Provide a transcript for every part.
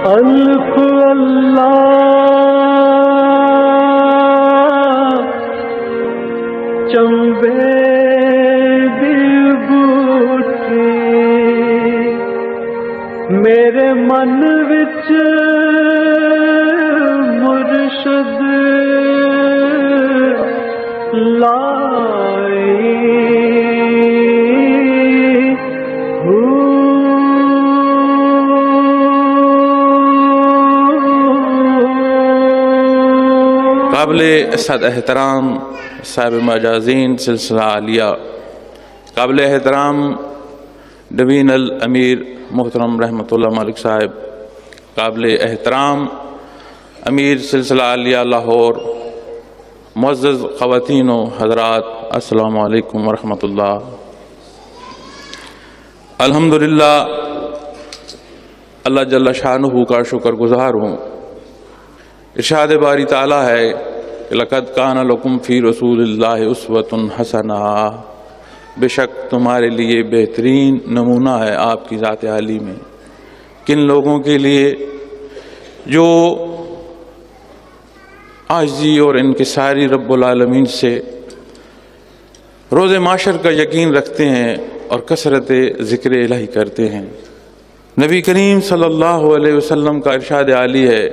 الف اللہ چمبے دی بوٹی میرے من وچ مرشد لائی قابل صد احترام صاحب مجازین سلسلہ عالیہ، قابل احترام ڈوین الامیر محترم رحمۃ اللہ ملک صاحب، قابل احترام امیر سلسلہ عالیہ لاہور، معزز خواتین و حضرات، السلام علیکم ورحمۃ اللہ۔ الحمدللہ اللہ جل شانہ کا شکر گزار ہوں۔ ارشاد باری تعالیٰ ہے کہ لقد کان لکم فی رسول اللہ اسوۃ حسنہ، بے شک تمہارے لیے بہترین نمونہ ہے آپ کی ذات عالی میں۔ کن لوگوں کے لیے؟ جو عاجزی اور انکساری رب العالمین سے روز معاشر کا یقین رکھتے ہیں اور کثرت ذکر الہی کرتے ہیں۔ نبی کریم صلی اللہ علیہ وسلم کا ارشاد عالی ہے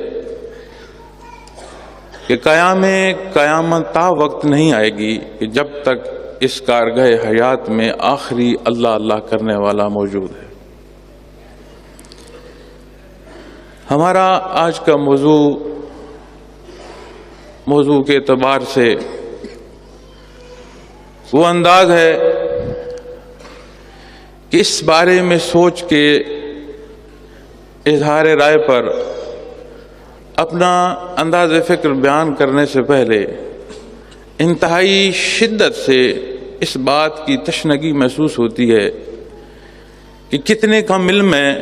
کہ قیامت تا وقت نہیں آئے گی کہ جب تک اس کارگاہ حیات میں آخری اللہ اللہ کرنے والا موجود ہے۔ ہمارا آج کا موضوع کے اعتبار سے وہ انداز ہے کہ اس بارے میں سوچ کے اظہار رائے پر اپنا انداز فکر بیان کرنے سے پہلے انتہائی شدت سے اس بات کی تشنگی محسوس ہوتی ہے کہ کتنے کم علم ہیں،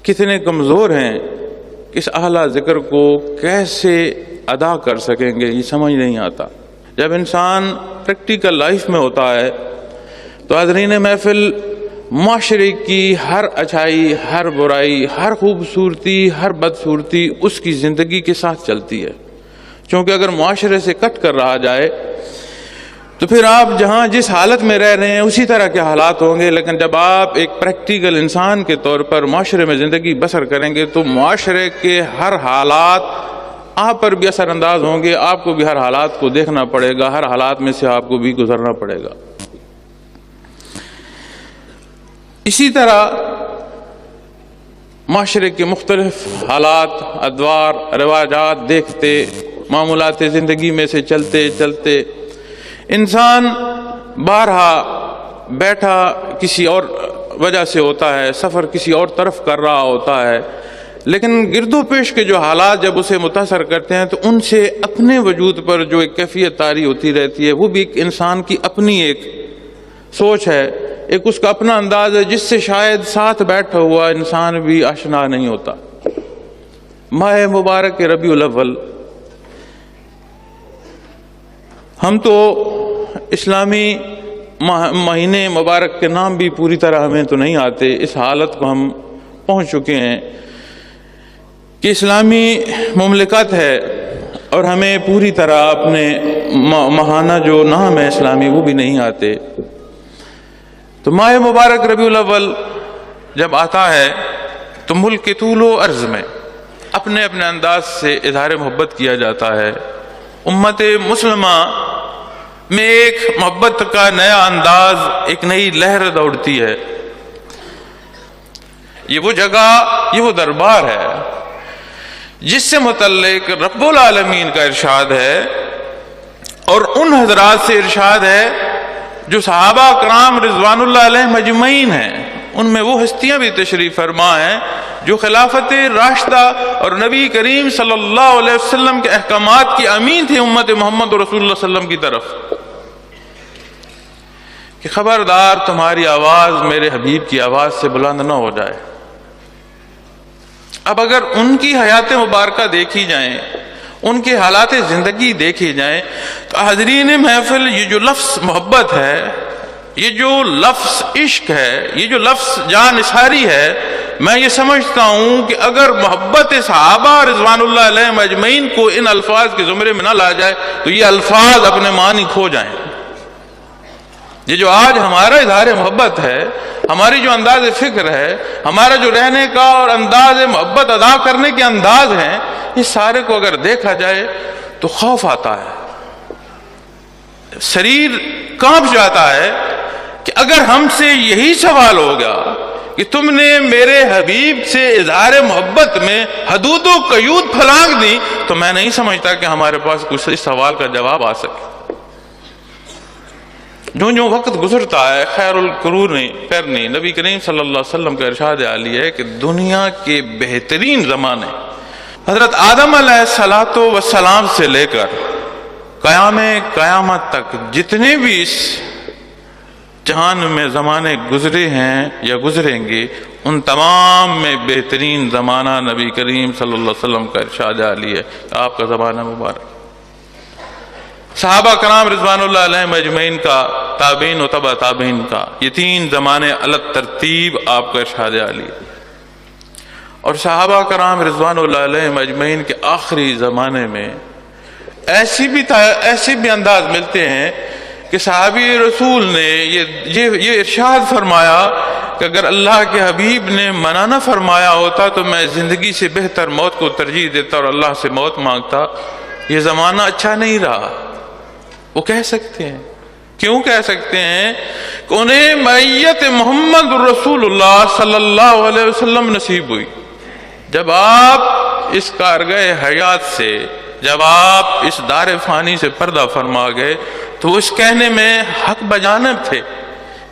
کتنے کمزور ہیں، اس اعلیٰ ذکر کو کیسے ادا کر سکیں گے، یہ سمجھ نہیں آتا۔ جب انسان پریکٹیکل لائف میں ہوتا ہے تو حاضرین محفل معاشرے کی ہر اچھائی، ہر برائی، ہر خوبصورتی، ہر بدصورتی اس کی زندگی کے ساتھ چلتی ہے۔ چونکہ اگر معاشرے سے کٹ کر رہا جائے تو پھر آپ جہاں جس حالت میں رہ رہے ہیں اسی طرح کے حالات ہوں گے، لیکن جب آپ ایک پریکٹیکل انسان کے طور پر معاشرے میں زندگی بسر کریں گے تو معاشرے کے ہر حالات آپ پر بھی اثر انداز ہوں گے، آپ کو بھی ہر حالات کو دیکھنا پڑے گا، ہر حالات میں سے آپ کو بھی گزرنا پڑے گا۔ اسی طرح معاشرے کے مختلف حالات، ادوار، رواجات دیکھتے، معمولات زندگی میں سے چلتے چلتے انسان بارہا بیٹھا کسی اور وجہ سے ہوتا ہے، سفر کسی اور طرف کر رہا ہوتا ہے، لیکن گرد و پیش کے جو حالات جب اسے متاثر کرتے ہیں تو ان سے اپنے وجود پر جو ایک کیفیت طاری ہوتی رہتی ہے، وہ بھی ایک انسان کی اپنی ایک سوچ ہے، ایک اس کا اپنا انداز ہے جس سے شاید ساتھ بیٹھا ہوا انسان بھی آشنا نہیں ہوتا۔ ماہ مبارک ربیع الاول، ہم تو اسلامی مہینے مبارک کے نام بھی پوری طرح ہمیں تو نہیں آتے، اس حالت کو ہم پہنچ چکے ہیں کہ اسلامی مملکت ہے اور ہمیں پوری طرح اپنے ماہانہ جو نام ہے اسلامی وہ بھی نہیں آتے۔ تو ماہ مبارک ربیع الاول جب آتا ہے تو ملک کے طول و عرض میں اپنے اپنے انداز سے اظہار محبت کیا جاتا ہے۔ امت مسلمہ میں ایک محبت کا نیا انداز، ایک نئی لہر دوڑتی ہے۔ یہ وہ جگہ، یہ وہ دربار ہے جس سے متعلق رب العالمین کا ارشاد ہے اور ان حضرات سے ارشاد ہے جو صحابہ کرام رضوان اللہ علیہ مجمعین ہیں، ان میں وہ ہستیاں بھی تشریف فرما ہیں جو خلافت راشدہ اور نبی کریم صلی اللہ علیہ وسلم کے احکامات کی امین تھے امت محمد رسول اللہ صلی اللہ علیہ وسلم کی طرف، کہ خبردار تمہاری آواز میرے حبیب کی آواز سے بلند نہ ہو جائے۔ اب اگر ان کی حیات مبارکہ دیکھی جائیں، ان کے حالات زندگی دیکھے جائیں تو حاضرین محفل یہ جو لفظ محبت ہے، یہ جو لفظ عشق ہے، یہ جو لفظ جان نثاری ہے، میں یہ سمجھتا ہوں کہ اگر محبت صحابہ رضوان اللہ علیہم اجمعین کو ان الفاظ کے زمرے میں نہ لا جائے تو یہ الفاظ اپنے معنی کھو جائیں۔ یہ جو آج ہمارا اظہار محبت ہے، ہماری جو انداز فکر ہے، ہمارا جو رہنے کا اور انداز محبت ادا کرنے کے انداز ہیں، اس سارے کو اگر دیکھا جائے تو خوف آتا ہے، شریر کانپ جاتا ہے کہ اگر ہم سے یہی سوال ہوگا کہ تم نے میرے حبیب سے اظہار محبت میں حدود و قیود پھلانگ دی، تو میں نہیں سمجھتا کہ ہمارے پاس کچھ اس سوال کا جواب آ سکے۔ جو وقت گزرتا ہے، خیر القرون نبی کریم صلی اللہ علیہ وسلم کا ارشاد عالی ہے کہ دنیا کے بہترین زمانے حضرت آدم علیہ السلام سے لے کر قیامت تک جتنے بھی اس جہان میں زمانے گزرے ہیں یا گزریں گے، ان تمام میں بہترین زمانہ نبی کریم صلی اللہ علیہ وسلم کا ارشاد عالی ہے کہ آپ کا زمانہ مبارک۔ صحابہ کرام رضوان اللہ علیہم اجمعین کا، تابعین و تبع تابعین کا، یہ تین زمانے الگ ترتیب آپ کا ارشاد عالی ہے۔ اور صحابہ کرام رضوان اللہ علیہم اجمعین کے آخری زمانے میں ایسے بھی انداز ملتے ہیں کہ صحابی رسول نے یہ ارشاد فرمایا کہ اگر اللہ کے حبیب نے منع نہ فرمایا ہوتا تو میں زندگی سے بہتر موت کو ترجیح دیتا اور اللہ سے موت مانگتا۔ یہ زمانہ اچھا نہیں رہا، وہ کہہ سکتے ہیں۔ کیوں کہہ سکتے ہیں؟ کہ انہیں معیت محمد رسول اللہ صلی اللہ علیہ وسلم نصیب ہوئی۔ جب آپ اس کارگاہ حیات سے، جب آپ اس دار فانی سے پردہ فرما گئے تو اس کہنے میں حق بجانب تھے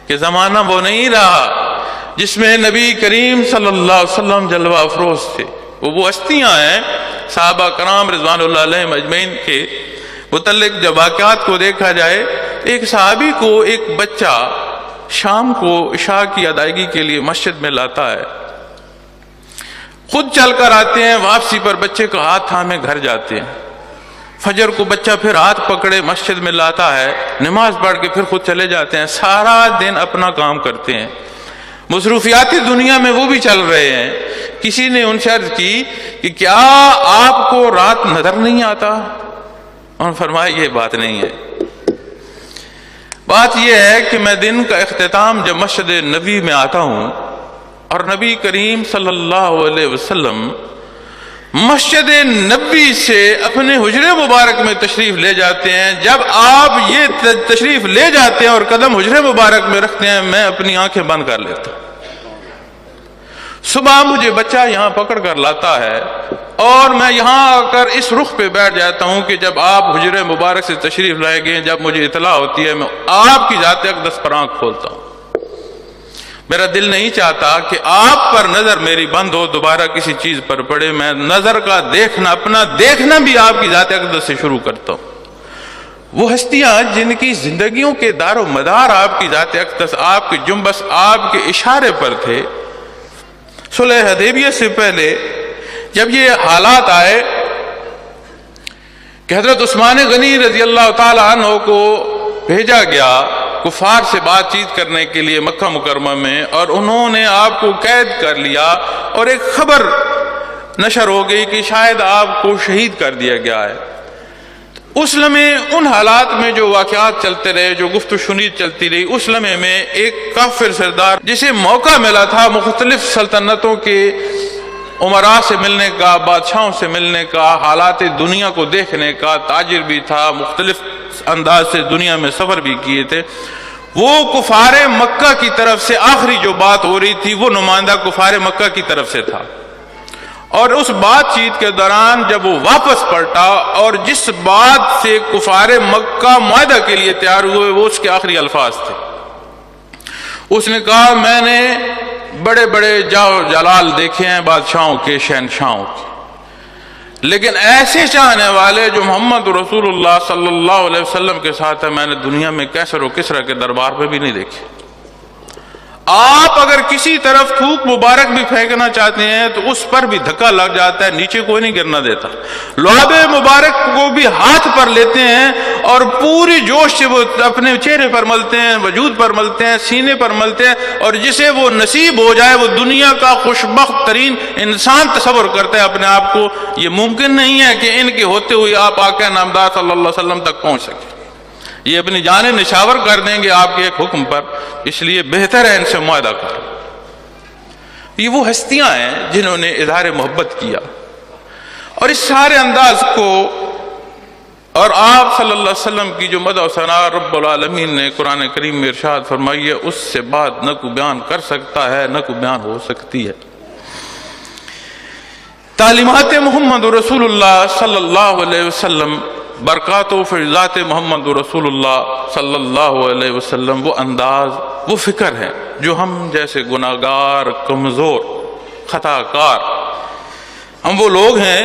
کہ زمانہ وہ نہیں رہا جس میں نبی کریم صلی اللہ علیہ وسلم جلوہ افروز تھے۔ وہ ہستیاں ہیں صحابہ کرام رضوان اللہ علیہم اجمعین کے متعلق جب واقعات کو دیکھا جائے، ایک صحابی کو ایک بچہ شام کو عشاء کی ادائیگی کے لیے مسجد میں لاتا ہے، خود چل کر آتے ہیں، واپسی پر بچے کا ہاتھ تھامے گھر جاتے ہیں۔ فجر کو بچہ پھر ہاتھ پکڑے مسجد میں لاتا ہے، نماز پڑھ کے پھر خود چلے جاتے ہیں، سارا دن اپنا کام کرتے ہیں۔ مصروفیاتی دنیا میں وہ بھی چل رہے ہیں۔ کسی نے ان سے عرض کی کہ کیا آپ کو رات نظر نہیں آتا؟ انہوں نے فرمایا یہ بات نہیں ہے، بات یہ ہے کہ میں دن کا اختتام جب مسجد نبی میں آتا ہوں اور نبی کریم صلی اللہ علیہ وسلم مسجد نبی سے اپنے حجرے مبارک میں تشریف لے جاتے ہیں، جب آپ یہ تشریف لے جاتے ہیں اور قدم حجرے مبارک میں رکھتے ہیں، میں اپنی آنکھیں بند کر لیتا ہوں۔ صبح مجھے بچہ یہاں پکڑ کر لاتا ہے اور میں یہاں آ کر اس رخ پہ بیٹھ جاتا ہوں کہ جب آپ حجرے مبارک سے تشریف لائے گئے، جب مجھے اطلاع ہوتی ہے میں آپ کی ذات اقدس پر آنکھ کھولتا ہوں۔ میرا دل نہیں چاہتا کہ آپ پر نظر میری بند ہو، دوبارہ کسی چیز پر پڑے۔ میں نظر کا دیکھنا، اپنا دیکھنا بھی آپ کی ذات اقدس سے شروع کرتا ہوں۔ وہ ہستیاں جن کی زندگیوں کے دار و مدار آپ کی ذات اقدس، آپ کے جنبش، آپ کے اشارے پر تھے، صلح حدیبیہ سے پہلے جب یہ حالات آئے کہ حضرت عثمان غنی رضی اللہ تعالی عنہ کو بھیجا گیا کفار سے بات چیت کرنے کے لیے مکہ مکرمہ میں، اور انہوں نے آپ کو قید کر لیا اور ایک خبر نشر ہو گئی کہ شاید آپ کو شہید کر دیا گیا ہے۔ اس لمحے ان حالات میں جو واقعات چلتے رہے، جو گفت و شنید چلتی رہی، اس لمحے میں ایک کافر سردار جسے موقع ملا تھا مختلف سلطنتوں کے عمراء سے ملنے کا، بادشاہوں سے ملنے کا، حالات دنیا کو دیکھنے کا، تاجر بھی تھا، مختلف انداز سے دنیا میں سفر بھی کیے تھے، وہ کفار مکہ کی طرف سے آخری جو بات ہو رہی تھی وہ نمائندہ کفار مکہ کی طرف سے تھا، اور اس بات چیت کے دوران جب وہ واپس پلٹا اور جس بات سے کفار مکہ معاہدہ کے لیے تیار ہوئے وہ اس کے آخری الفاظ تھے۔ اس نے کہا میں نے بڑے بڑے جاہ جلال دیکھے ہیں بادشاہوں کے، شہنشاہوں کے، لیکن ایسے چاہنے والے جو محمد رسول اللہ صلی اللہ علیہ وسلم کے ساتھ ہے میں نے دنیا میں کیسر و کسرا کے دربار پہ بھی نہیں دیکھے۔ آپ اگر کسی طرف تھوک مبارک بھی پھینکنا چاہتے ہیں تو اس پر بھی دھکا لگ جاتا ہے، نیچے کوئی نہیں گرنا دیتا۔ لعاب مبارک کو بھی ہاتھ پر لیتے ہیں اور پوری جوش سے وہ اپنے چہرے پر ملتے ہیں، وجود پر ملتے ہیں، سینے پر ملتے ہیں، اور جسے وہ نصیب ہو جائے وہ دنیا کا خوشبخت ترین انسان تصور کرتا ہے اپنے آپ کو۔ یہ ممکن نہیں ہے کہ ان کے ہوتے ہوئے آپ آقا نامدار صلی اللہ علیہ وسلم تک پہنچ سکیں، یہ اپنی جانیں نشاور کر دیں گے آپ کے ایک حکم پر، اس لیے بہتر ہے ان سے معاہدہ کرو۔ یہ وہ ہستیاں ہیں جنہوں نے اظہار محبت کیا، اور اس سارے انداز کو اور آپ صلی اللہ علیہ وسلم کی جو مدح و ثنا رب العالمین نے قرآن کریم میں ارشاد فرمائی ہے، اس سے بات نہ کوئی بیان کر سکتا ہے نہ کوئی بیان ہو سکتی ہے۔ تعلیمات محمد رسول اللہ صلی اللہ علیہ وسلم، برکات و فیضات محمد رسول اللہ صلی اللہ علیہ وسلم، وہ انداز، وہ فکر ہے جو ہم جیسے گناہگار، کمزور، خطا کار، ہم وہ لوگ ہیں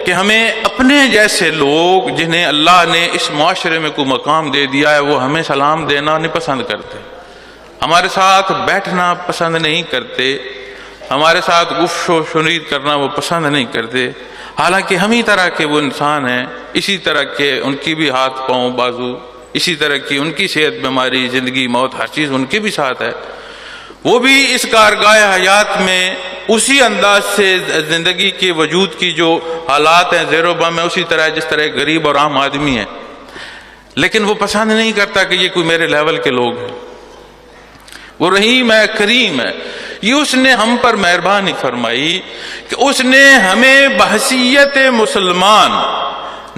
کہ ہمیں اپنے جیسے لوگ جنہیں اللہ نے اس معاشرے میں کوئی مقام دے دیا ہے وہ ہمیں سلام دینا نہیں پسند کرتے، ہمارے ساتھ بیٹھنا پسند نہیں کرتے، ہمارے ساتھ گفت و شنید کرنا وہ پسند نہیں کرتے، حالانکہ ہم ہی طرح کے وہ انسان ہیں، اسی طرح کے ان کی بھی ہاتھ پاؤں بازو، اسی طرح کی ان کی صحت، بیماری، زندگی، موت، ہر چیز ان کے بھی ساتھ ہے۔ وہ بھی اس کارگاہ حیات میں اسی انداز سے زندگی کے وجود کی جو حالات ہیں زیر و بم ہے اسی طرح جس طرح ایک غریب اور عام آدمی ہے، لیکن وہ پسند نہیں کرتا کہ یہ کوئی میرے لیول کے لوگ ہیں۔ وہ رحیم ہے، کریم ہے، یہ اس نے ہم پر مہربانی فرمائی کہ اس نے ہمیں بحیثیت مسلمان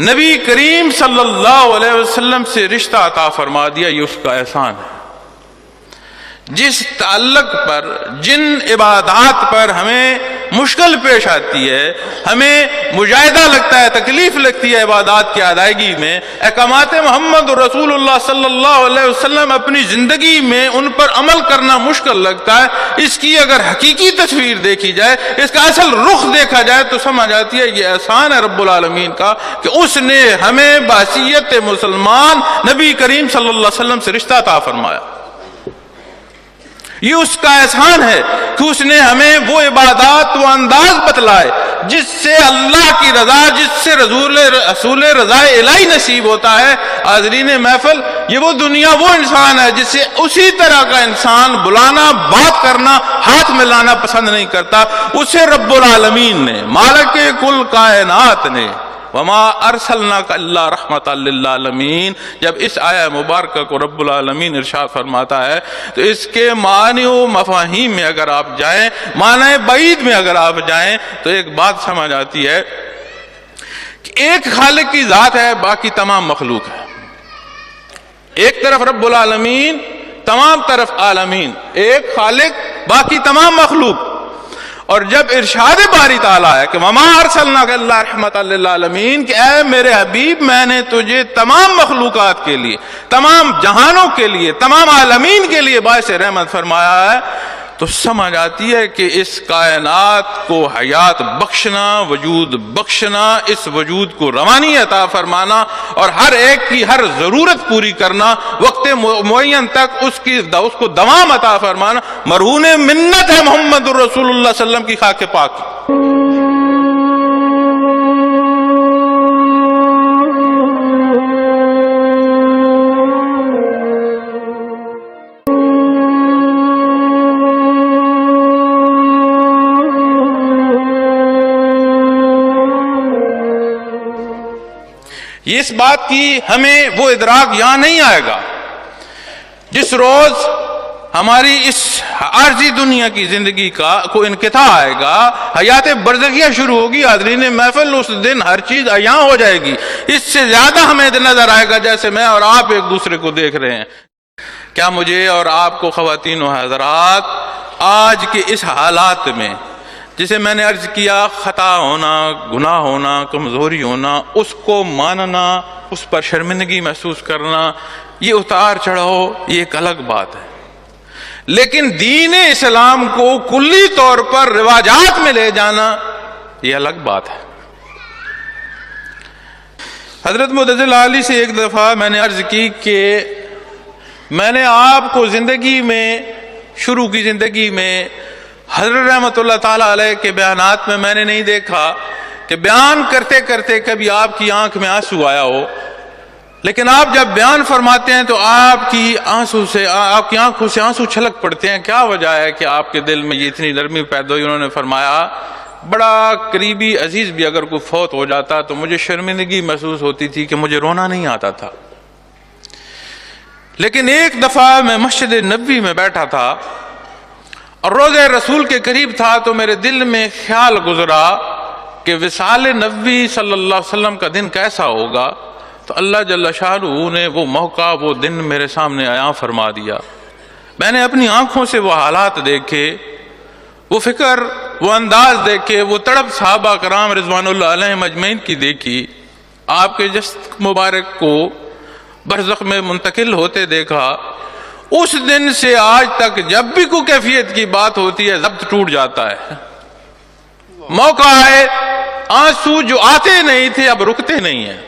نبی کریم صلی اللہ علیہ وسلم سے رشتہ عطا فرما دیا، یہ اس کا احسان ہے۔ جس تعلق پر، جن عبادات پر ہمیں مشکل پیش آتی ہے، ہمیں مجاہدہ لگتا ہے، تکلیف لگتی ہے عبادات کی ادائیگی میں، احکامات محمد رسول اللہ صلی اللہ علیہ وسلم اپنی زندگی میں ان پر عمل کرنا مشکل لگتا ہے، اس کی اگر حقیقی تصویر دیکھی جائے، اس کا اصل رخ دیکھا جائے تو سمجھ آتی ہے یہ احسان ہے رب العالمین کا کہ اس نے ہمیں بحیثیت مسلمان نبی کریم صلی اللہ علیہ وسلم سے رشتہ عطا فرمایا۔ یہ اس کا احسان ہے کہ اس نے ہمیں وہ عبادات، وہ انداز بتلائے جس سے اللہ کی رضا، جس سے رسول رضا الہی نصیب ہوتا ہے۔ حاضرین محفل، یہ وہ دنیا، وہ انسان ہے جس سے اسی طرح کا انسان بلانا، بات کرنا، ہاتھ ملانا پسند نہیں کرتا۔ اسے رب العالمین نے، مالک کل کائنات نے، وما ارسلناک الا رحمۃ للعالمین، جب اس آیہ مبارکہ کو رب العالمین ارشاد فرماتا ہے تو اس کے معنی و مفاہیم میں اگر آپ جائیں، معنی بعید میں اگر آپ جائیں تو ایک بات سمجھ آتی ہے کہ ایک خالق کی ذات ہے، باقی تمام مخلوق ہے۔ ایک طرف رب العالمین، تمام طرف عالمین، ایک خالق باقی تمام مخلوق۔ اور جب ارشاد باری تعالیٰ ہے کہ وما ارسلناک الا رحمۃ للعالمین، کہ اے میرے حبیب میں نے تجھے تمام مخلوقات کے لیے، تمام جہانوں کے لیے، تمام عالمین کے لیے باعث رحمت فرمایا ہے، تو سمجھ آتی ہے کہ اس کائنات کو حیات بخشنا، وجود بخشنا، اس وجود کو روانی عطا فرمانا اور ہر ایک کی ہر ضرورت پوری کرنا، وقت معین تک اس کو دوام عطا فرمانا، مرہون منت ہے محمد الرسول اللہ صلی اللہ علیہ وسلم کی خاک پاک۔ اس بات کی ہمیں وہ ادراک یہاں نہیں آئے گا جس روز ہماری اس عارضی دنیا کی زندگی کا کوئی انقطاع آئے گا، حیات برزخیہ شروع ہوگی۔ حاضرین محفل، اس دن ہر چیز عیاں ہو جائے گی، اس سے زیادہ ہمیں نظر آئے گا جیسے میں اور آپ ایک دوسرے کو دیکھ رہے ہیں۔ کیا مجھے اور آپ کو خواتین و حضرات آج کے اس حالات میں، جسے میں نے عرض کیا، خطا ہونا، گناہ ہونا، کمزوری ہونا، اس کو ماننا، اس پر شرمندگی محسوس کرنا، یہ اتار چڑھاؤ، یہ ایک الگ بات ہے، لیکن دین اسلام کو کلی طور پر رواجات میں لے جانا یہ الگ بات ہے۔ حضرت متضل علی سے ایک دفعہ میں نے عرض کی کہ میں نے آپ کو زندگی میں شروع کی زندگی میں حضرت رحمۃ اللہ تعالیٰ علیہ کے بیانات میں نے نہیں دیکھا کہ بیان کرتے کرتے کبھی آپ کی آنکھ میں آنسو آیا ہو، لیکن آپ جب بیان فرماتے ہیں تو آپ کی آنکھوں سے آنسو چھلک پڑتے ہیں۔ کیا وجہ ہے کہ آپ کے دل میں یہ اتنی نرمی پیدا ہوئی؟ انہوں نے فرمایا بڑا قریبی عزیز بھی اگر کوئی فوت ہو جاتا تو مجھے شرمندگی محسوس ہوتی تھی کہ مجھے رونا نہیں آتا تھا، لیکن ایک دفعہ میں مسجد نبوی میں بیٹھا تھا اور روضہ رسول کے قریب تھا تو میرے دل میں خیال گزرا کہ وصال نبوی صلی اللہ علیہ وسلم کا دن کیسا ہوگا، تو اللہ جل شانہ نے وہ موقع، وہ دن میرے سامنے عیاں فرما دیا۔ میں نے اپنی آنکھوں سے وہ حالات دیکھے، وہ فکر، وہ انداز دیکھے، وہ تڑپ صحابہ کرام رضوان اللہ علیہم اجمعین کی دیکھی، آپ کے جسد مبارک کو برزخ میں منتقل ہوتے دیکھا۔ اس دن سے آج تک جب بھی کوئی کیفیت کی بات ہوتی ہے ضبط ٹوٹ جاتا ہے۔ موقع ہے، آنسو جو آتے نہیں تھے اب رکتے نہیں ہیں۔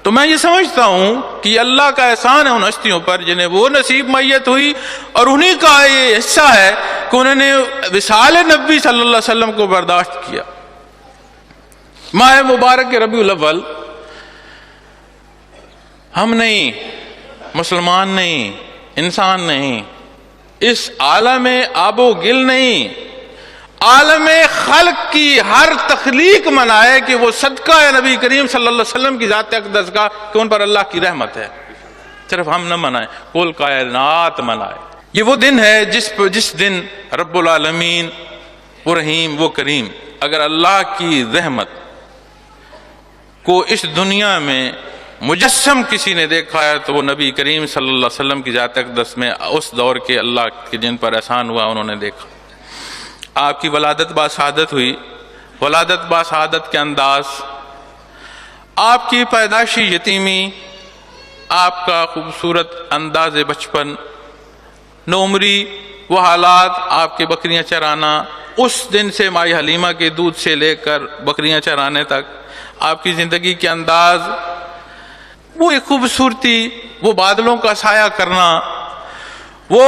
تو میں یہ سمجھتا ہوں کہ یہ اللہ کا احسان ہے ان ہستیوں پر جنہیں وہ نصیب میت ہوئی، اور انہی کا یہ حصہ ہے کہ انہوں نے وصال نبی صلی اللہ علیہ وسلم کو برداشت کیا۔ ماہ مبارک ربیع الاول ہم نہیں، مسلمان نہیں، انسان نہیں، اس عالم آب و گل نہیں، عالم خلق کی ہر تخلیق منائے کہ وہ صدقہ ہے نبی کریم صلی اللہ علیہ وسلم کی ذات اقدس کا، کہ ان پر اللہ کی رحمت ہے۔ صرف ہم نہ منائیں، کل کائنات منائے۔ یہ وہ دن ہے جس دن رب العالمین، وہ رحیم، وہ کریم، اگر اللہ کی رحمت کو اس دنیا میں مجسم کسی نے دیکھا ہے تو وہ نبی کریم صلی اللہ علیہ وسلم کی ذات اقدس میں اس دور کے اللہ کے جن پر احسان ہوا انہوں نے دیکھا۔ آپ کی ولادت با سعادت ہوئی، ولادت با سعادت کے انداز، آپ کی پیدائشی یتیمی، آپ کا خوبصورت انداز بچپن، نوعمری، وہ حالات، آپ کے بکریاں چرانا، اس دن سے مائی حلیمہ کے دودھ سے لے کر بکریاں چرانے تک آپ کی زندگی کے انداز، وہ ایک خوبصورتی، وہ بادلوں کا سایہ کرنا، وہ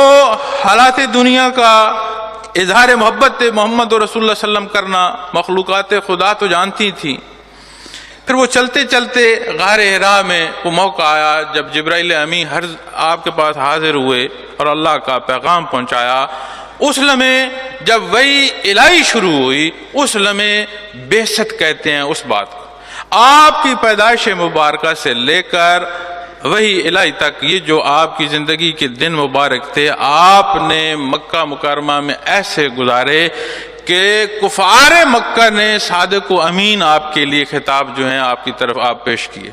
حالات دنیا کا اظہار محبت محمد رسول اللہ صلی اللہ علیہ وسلم کرنا، مخلوقات خدا تو جانتی تھی۔ پھر وہ چلتے چلتے غار حرا میں وہ موقع آیا جب جبرائیل امین آپ کے پاس حاضر ہوئے اور اللہ کا پیغام پہنچایا۔ اس لمحے جب وحی الہی شروع ہوئی، اس لمحے بعثت کہتے ہیں اس بات کو۔ آپ کی پیدائش مبارکہ سے لے کر وحی الہی تک، یہ جو آپ کی زندگی کے دن مبارک تھے، آپ نے مکہ مکرمہ میں ایسے گزارے کہ کفار مکہ نے صادق و امین آپ کے لیے خطاب جو ہیں آپ کی طرف آپ پیش کیے۔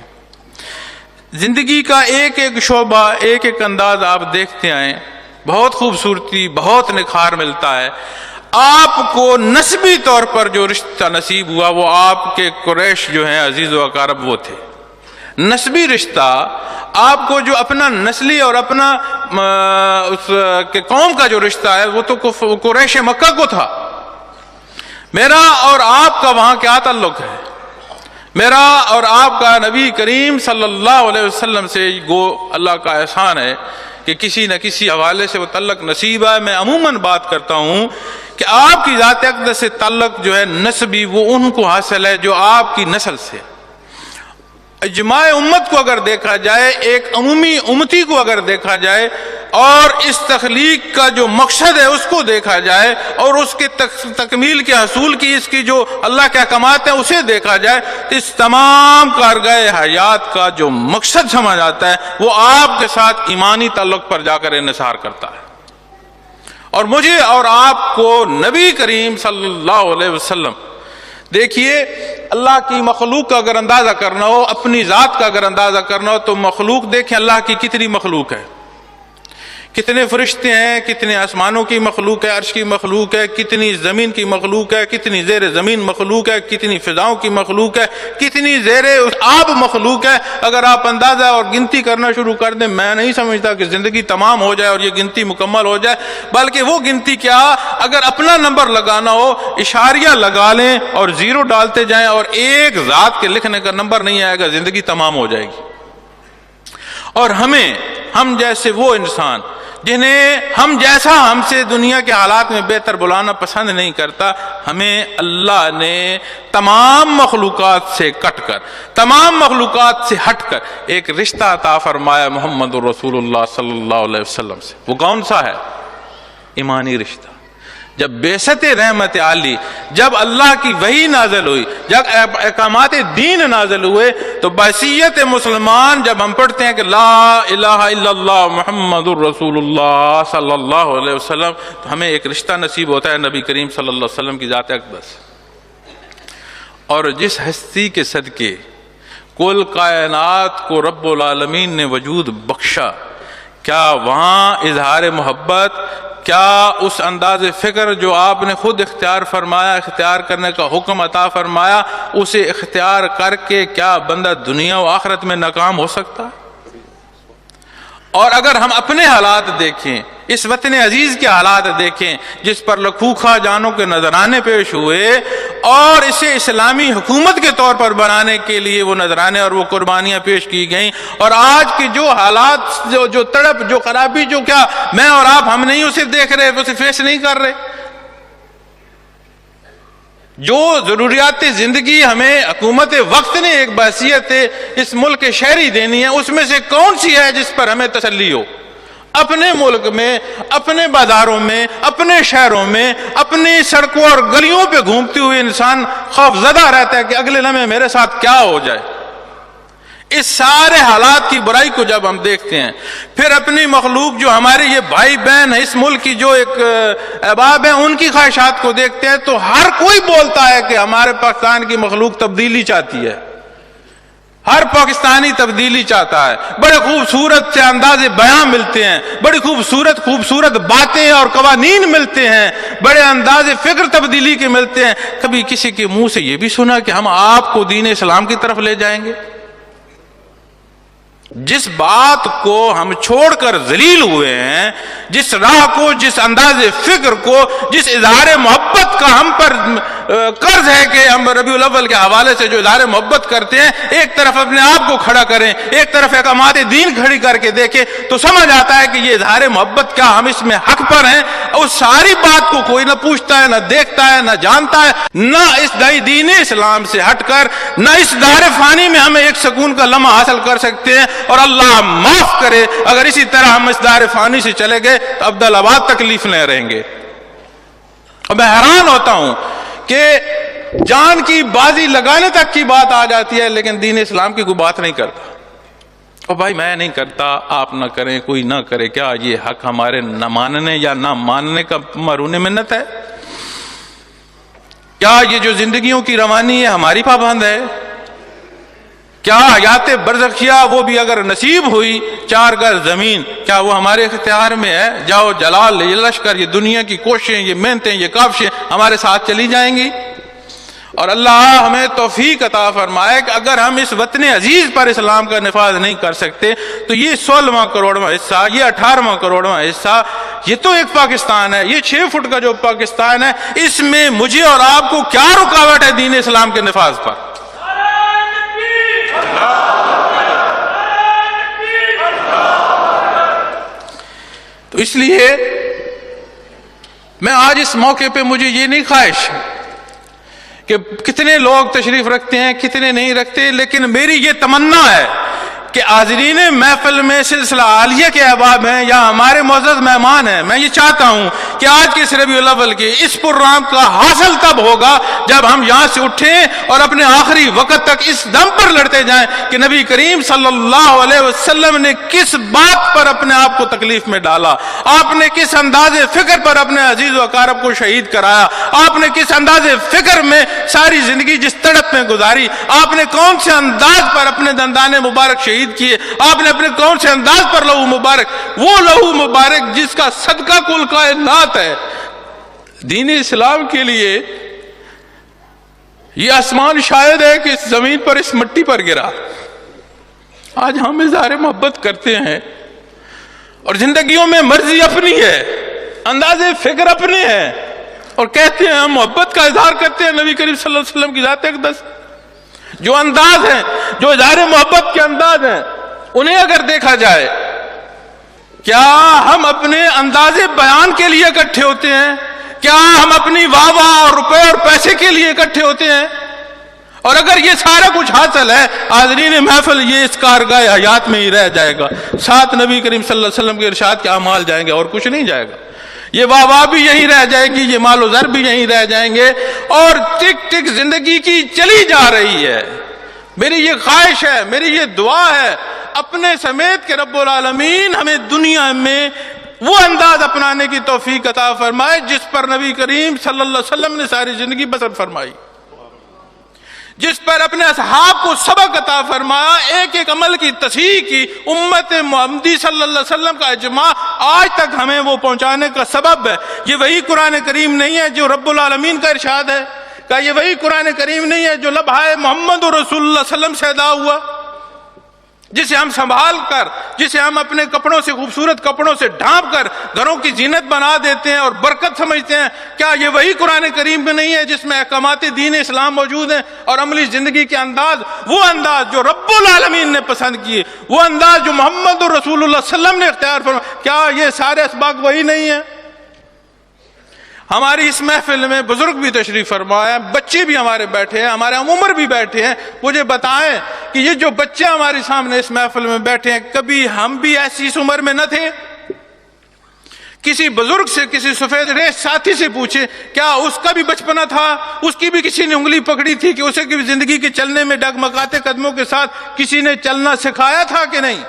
زندگی کا ایک ایک شعبہ، ایک ایک انداز آپ دیکھتے آئیں، بہت خوبصورتی، بہت نکھار ملتا ہے۔ آپ کو نسبی طور پر جو رشتہ نصیب ہوا وہ آپ کے قریش جو ہیں عزیز و اقارب وہ تھے۔ نسبی رشتہ آپ کو جو اپنا نسلی اور اپنا اس کے قوم کا جو رشتہ ہے وہ تو قریش مکہ کو تھا۔ میرا اور آپ کا وہاں کیا تعلق ہے؟ میرا اور آپ کا نبی کریم صلی اللہ علیہ وسلم سے گو اللہ کا احسان ہے کہ کسی نہ کسی حوالے سے وہ تعلق نصیب ہے۔ میں عموماً بات کرتا ہوں کہ آپ کی ذات اقدس سے تعلق جو ہے نسبی، وہ ان کو حاصل ہے جو آپ کی نسل سے۔ اجماع امت کو اگر دیکھا جائے، ایک عمومی امتی کو اگر دیکھا جائے اور اس تخلیق کا جو مقصد ہے اس کو دیکھا جائے اور اس کے تکمیل کے حصول کی اس کی جو اللہ کے احکامات ہیں اسے دیکھا جائے، تو اس تمام کارگاہ حیات کا جو مقصد سمجھ آتا ہے وہ آپ کے ساتھ ایمانی تعلق پر جا کر انحصار کرتا ہے۔ اور مجھے اور آپ کو نبی کریم صلی اللہ علیہ وسلم، دیکھیے اللہ کی مخلوق کا اگر اندازہ کرنا ہو، اپنی ذات کا اگر اندازہ کرنا ہو تو مخلوق دیکھیں اللہ کی کتنی مخلوق ہے، کتنے فرشتے ہیں، کتنے آسمانوں کی مخلوق ہے، عرش کی مخلوق ہے، کتنی زمین کی مخلوق ہے، کتنی زیر زمین مخلوق ہے، کتنی فضاؤں کی مخلوق ہے، کتنی زیر آب مخلوق ہے۔ اگر آپ اندازہ اور گنتی کرنا شروع کر دیں، میں نہیں سمجھتا کہ زندگی تمام ہو جائے اور یہ گنتی مکمل ہو جائے، بلکہ وہ گنتی کیا، اگر اپنا نمبر لگانا ہو اشاریہ لگا لیں اور زیرو ڈالتے جائیں اور ایک ذات کے لکھنے کا نمبر نہیں آئے گا، زندگی تمام ہو جائے گی۔ اور ہم جیسے وہ انسان جنہیں ہم جیسا ہم سے دنیا کے حالات میں بہتر بلانا پسند نہیں کرتا، ہمیں اللہ نے تمام مخلوقات سے کٹ کر، تمام مخلوقات سے ہٹ کر ایک رشتہ عطا فرمایا محمد رسول اللہ صلی اللہ علیہ وسلم سے۔ وہ کون سا ہے؟ ایمانی رشتہ۔ جب بعثت رحمت عالی، جب اللہ کی وحی نازل ہوئی، جب احکامات دین نازل ہوئے، تو بحیثیت مسلمان جب ہم پڑھتے ہیں کہ لا الہ الا اللہ محمد الرسول اللہ صلی اللہ علیہ وسلم، تو ہمیں ایک رشتہ نصیب ہوتا ہے نبی کریم صلی اللہ علیہ وسلم کی ذات اقدس۔ اور جس ہستی کے صدقے کل کائنات کو رب العالمین نے وجود بخشا، کیا وہاں اظہار محبت، کیا اس انداز فکر جو آپ نے خود اختیار فرمایا، اختیار کرنے کا حکم عطا فرمایا، اسے اختیار کر کے کیا بندہ دنیا و آخرت میں ناکام ہو سکتا؟ اور اگر ہم اپنے حالات دیکھیں، اس وطن عزیز کے حالات دیکھیں جس پر لکھوکھا جانوں کے نذرانے پیش ہوئے، اور اسے اسلامی حکومت کے طور پر بنانے کے لیے وہ نذرانے اور وہ قربانیاں پیش کی گئیں، اور آج کے جو حالات، جو تڑپ، جو خرابی، جو کیا میں اور آپ ہم نہیں اسے دیکھ رہے، اسے فیس نہیں کر رہے۔ جو ضروریات زندگی ہمیں حکومت وقت نے ایک بحیثیت اس ملک کے شہری دینی ہے، اس میں سے کون سی ہے جس پر ہمیں تسلی ہو؟ اپنے ملک میں، اپنے بازاروں میں، اپنے شہروں میں، اپنی سڑکوں اور گلیوں پہ گھومتے ہوئے انسان خوف زدہ رہتا ہے کہ اگلے لمحے میرے ساتھ کیا ہو جائے۔ اس سارے حالات کی برائی کو جب ہم دیکھتے ہیں، پھر اپنی مخلوق جو ہمارے یہ بھائی بہن ہیں، اس ملک کی جو ایک احباب ہیں، ان کی خواہشات کو دیکھتے ہیں، تو ہر کوئی بولتا ہے کہ ہمارے پاکستان کی مخلوق تبدیلی چاہتی ہے، ہر پاکستانی تبدیلی چاہتا ہے، بڑے خوبصورت سے انداز بیان ملتے ہیں، بڑی خوبصورت باتیں اور قوانین ملتے ہیں، بڑے انداز فکر تبدیلی کے ملتے ہیں۔ کبھی کسی کے منہ سے یہ بھی سنا کہ ہم آپ کو دین اسلام کی طرف لے جائیں گے؟ جس بات کو ہم چھوڑ کر ذلیل ہوئے ہیں، جس راہ کو، جس انداز فکر کو، جس اظہار محبت کا ہم پر قرض ہے کہ ہم ربیع الاول کے حوالے سے جو اظہار محبت کرتے ہیں، ایک طرف اپنے آپ کو کھڑا کریں، ایک طرف احکامات دین کھڑی کر کے دیکھیں، تو سمجھ آتا ہے کہ یہ اظہار محبت کیا ہم اس میں حق پر ہیں؟ اس ساری بات کو کوئی نہ پوچھتا ہے، نہ دیکھتا ہے، نہ جانتا ہے، نہ اس دین اسلام سے ہٹ کر، نہ اس دار فانی میں ہمیں ایک سکون کا لمحہ حاصل کر سکتے ہیں۔ اور اللہ معاف کرے اگر اسی طرح ہم اس دار فانی سے چلے گئے تو عبدالآباد تکلیف لے رہیں گے۔ اور میں حیران ہوتا ہوں کہ جان کی بازی لگانے تک کی بات آ جاتی ہے، لیکن دین اسلام کی کوئی بات نہیں کرتا۔ اور بھائی میں نہیں کرتا، آپ نہ کریں، کوئی نہ کرے، کیا یہ حق ہمارے نہ ماننے یا نہ ماننے کا مرہون منت ہے؟ کیا یہ جو زندگیوں کی روانی ہے ہماری پابند ہے؟ کیا حیات برزخیہ وہ بھی اگر نصیب ہوئی 4 گز زمین، کیا وہ ہمارے اختیار میں ہے؟ جاؤ جلال، یہ لشکر، یہ دنیا کی کوششیں، یہ محنتیں، یہ کاوشیں ہمارے ساتھ چلی جائیں گی؟ اور اللہ ہمیں توفیق عطا فرمائے کہ اگر ہم اس وطن عزیز پر اسلام کا نفاذ نہیں کر سکتے تو یہ 16واں کروڑواں حصہ، یہ 18واں کروڑواں حصہ، یہ تو ایک پاکستان ہے، یہ 6 فٹ کا جو پاکستان ہے، اس میں مجھے اور آپ کو کیا رکاوٹ ہے دین اسلام کے نفاذ پر؟ تو اس لیے میں آج اس موقع پہ مجھے یہ نہیں خواہش کہ کتنے لوگ تشریف رکھتے ہیں کتنے نہیں رکھتے، لیکن میری یہ تمنا ہے کہ حاضرین محفل میں سلسلہ عالیہ کے احباب ہیں یا ہمارے معزز مہمان ہیں، میں یہ چاہتا ہوں کہ آج کے اس ربیع الاول کے اس پروگرام کا حاصل تب ہوگا جب ہم یہاں سے اٹھیں اور اپنے آخری وقت تک اس دم پر لڑتے جائیں کہ نبی کریم صلی اللہ علیہ وسلم نے کس بات پر اپنے آپ کو تکلیف میں ڈالا، آپ نے کس انداز فکر پر اپنے عزیز و اقارب کو شہید کرایا، آپ نے کس انداز فکر میں ساری زندگی جس تڑپ میں گزاری، آپ نے کون سے انداز پر اپنے دندان مبارک شہید کیے، آپ نے اپنے کون سے انداز پر لہو مبارک، وہ لہو مبارک جس کا صدقہ کل کائنات ہے۔ دین اسلام کے لیے یہ آسمان شاید ہے کہ اس زمین پر، اس مٹی پر گرا۔ آج ہم اظہار محبت کرتے ہیں اور زندگیوں میں مرضی اپنی ہے، انداز فکر اپنے ہیں، اور کہتے ہیں ہم محبت کا اظہار کرتے ہیں نبی کریم صلی اللہ علیہ وسلم کی ذات اقدس۔ جو انداز ہیں، جو اظہار محبت کے انداز ہیں، انہیں اگر دیکھا جائے کیا ہم اپنے انداز بیان کے لیے اکٹھے ہوتے ہیں؟ کیا ہم اپنی واہ واہ اور روپے اور پیسے کے لیے اکٹھے ہوتے ہیں؟ اور اگر یہ سارا کچھ حاصل ہے حاضرین محفل، یہ اس کارگاہ حیات میں ہی رہ جائے گا، ساتھ نبی کریم صلی اللہ علیہ وسلم کے ارشاد کے اعمال جائیں گے اور کچھ نہیں جائے گا. یہ واہ واہ بھی یہیں رہ جائے گی، یہ مال و زر بھی یہیں رہ جائیں گے، اور ٹک ٹک زندگی کی چلی جا رہی ہے. میری یہ خواہش ہے، میری یہ دعا ہے اپنے سمیت کہ رب العالمین ہمیں دنیا میں وہ انداز اپنانے کی توفیق عطا فرمائے جس پر نبی کریم صلی اللہ علیہ وسلم نے ساری زندگی بسر فرمائی، جس پر اپنے اصحاب کو سبق عطا فرمایا، ایک ایک عمل کی تصحیح کی. امت محمدی صلی اللہ علیہ وسلم کا اجماع آج تک ہمیں وہ پہنچانے کا سبب ہے. یہ وہی قرآن کریم نہیں ہے جو رب العالمین کا ارشاد ہے؟ کہ یہ وہی قرآن کریم نہیں ہے جو لبھائے محمد رسول اللہ صلی اللہ علیہ وسلم سے ادا ہوا، جسے ہم سنبھال کر، جسے ہم اپنے کپڑوں سے، خوبصورت کپڑوں سے ڈھانپ کر گھروں کی زینت بنا دیتے ہیں اور برکت سمجھتے ہیں؟ کیا یہ وہی قرآن کریم میں نہیں ہے جس میں احکامات دین اسلام موجود ہیں اور عملی زندگی کے انداز، وہ انداز جو رب العالمین نے پسند کیے، وہ انداز جو محمد رسول اللہ صلی اللہ علیہ وسلم نے اختیار فرمایا؟ کیا یہ سارے اسباق وہی نہیں ہیں؟ ہماری اس محفل میں بزرگ بھی تشریف فرمایا، بچے بھی ہمارے بیٹھے ہیں، ہمارے ہم عمر بھی بیٹھے ہیں. مجھے بتائیں کہ یہ جو بچے ہمارے سامنے اس محفل میں بیٹھے ہیں، کبھی ہم بھی ایسی اس عمر میں نہ تھے؟ کسی بزرگ سے، کسی سفید ریش ساتھی سے پوچھے کیا اس کا بھی بچپنا تھا؟ اس کی بھی کسی نے انگلی پکڑی تھی کہ اسے بھی زندگی کے چلنے میں ڈگمگاتے قدموں کے ساتھ کسی نے چلنا سکھایا تھا کہ نہیں؟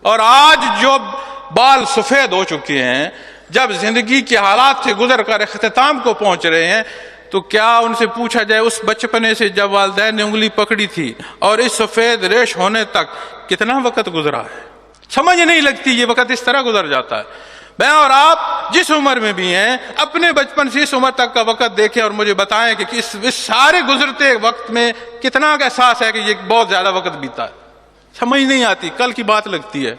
اور آج جو بال سفید ہو چکے ہیں، جب زندگی کے حالات سے گزر کر اختتام کو پہنچ رہے ہیں، تو کیا ان سے پوچھا جائے اس بچپنے سے جب والدین نے انگلی پکڑی تھی اور اس سفید ریش ہونے تک کتنا وقت گزرا ہے؟ سمجھ نہیں لگتی، یہ وقت اس طرح گزر جاتا ہے. میں اور آپ جس عمر میں بھی ہیں، اپنے بچپن سے اس عمر تک کا وقت دیکھیں اور مجھے بتائیں کہ اس سارے گزرتے وقت میں کتنا کا احساس ہے کہ یہ بہت زیادہ وقت بیتا ہے. سمجھ نہیں آتی، کل کی بات لگتی ہے.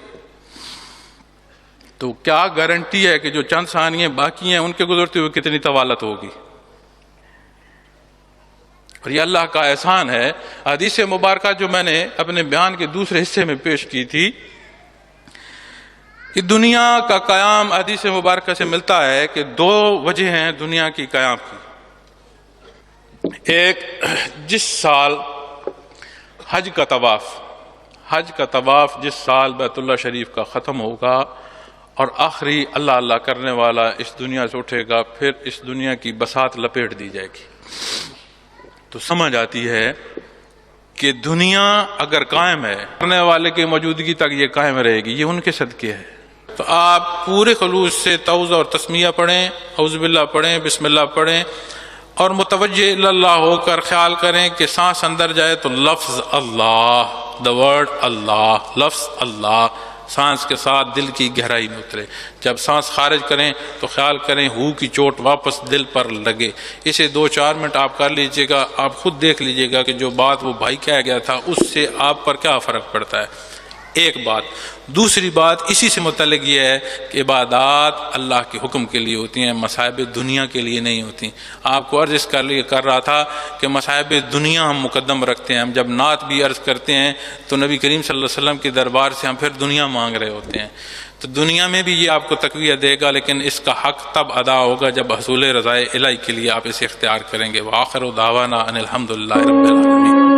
تو کیا گارنٹی ہے کہ جو چند ثانیے باقی ہیں ان کے گزرتے ہوئے کتنی طوالت ہوگی؟ اور یہ اللہ کا احسان ہے. حدیث مبارکہ جو میں نے اپنے بیان کے دوسرے حصے میں پیش کی تھی کہ دنیا کا قیام حدیث مبارکہ سے ملتا ہے کہ دو وجہ ہیں دنیا کی قیام کی. ایک، جس سال حج کا طواف جس سال بیت اللہ شریف کا ختم ہوگا اور آخری اللہ اللہ کرنے والا اس دنیا سے اٹھے گا، پھر اس دنیا کی بساط لپیٹ دی جائے گی، تو سمجھ آتی ہے کہ دنیا اگر قائم ہے، کرنے والے کی موجودگی تک یہ قائم رہے گی. یہ ان کے صدقے ہے. تو آپ پورے خلوص سے توضع اور تسمیہ پڑھیں، اعوذ باللہ پڑھیں، بسم اللہ پڑھیں، اور متوجہ اللہ ہو کر خیال کریں کہ سانس اندر جائے تو لفظ اللہ، the word اللہ، لفظ اللہ سانس کے ساتھ دل کی گہرائی میں اترے. جب سانس خارج کریں تو خیال کریں ہو کی چوٹ واپس دل پر لگے. اسے 2-4 منٹ آپ کر لیجئے گا، آپ خود دیکھ لیجئے گا کہ جو بات وہ بھائی کہہ گیا تھا اس سے آپ پر کیا فرق پڑتا ہے. ایک بات. دوسری بات اسی سے متعلق یہ ہے کہ عبادات اللہ کے حکم کے لیے ہوتی ہیں، مصائب دنیا کے لیے نہیں ہوتی. آپ کو عرض کر رہا تھا کہ مصائب دنیا ہم مقدم رکھتے ہیں. ہم جب نعت بھی عرض کرتے ہیں تو نبی کریم صلی اللہ علیہ وسلم کے دربار سے ہم پھر دنیا مانگ رہے ہوتے ہیں. تو دنیا میں بھی یہ آپ کو تقویہ دے گا، لیکن اس کا حق تب ادا ہوگا جب حصول رضائے الہی کے لیے آپ اسے اختیار کریں گے. وآخر دعوانا ان الحمد للہ رب العالمین.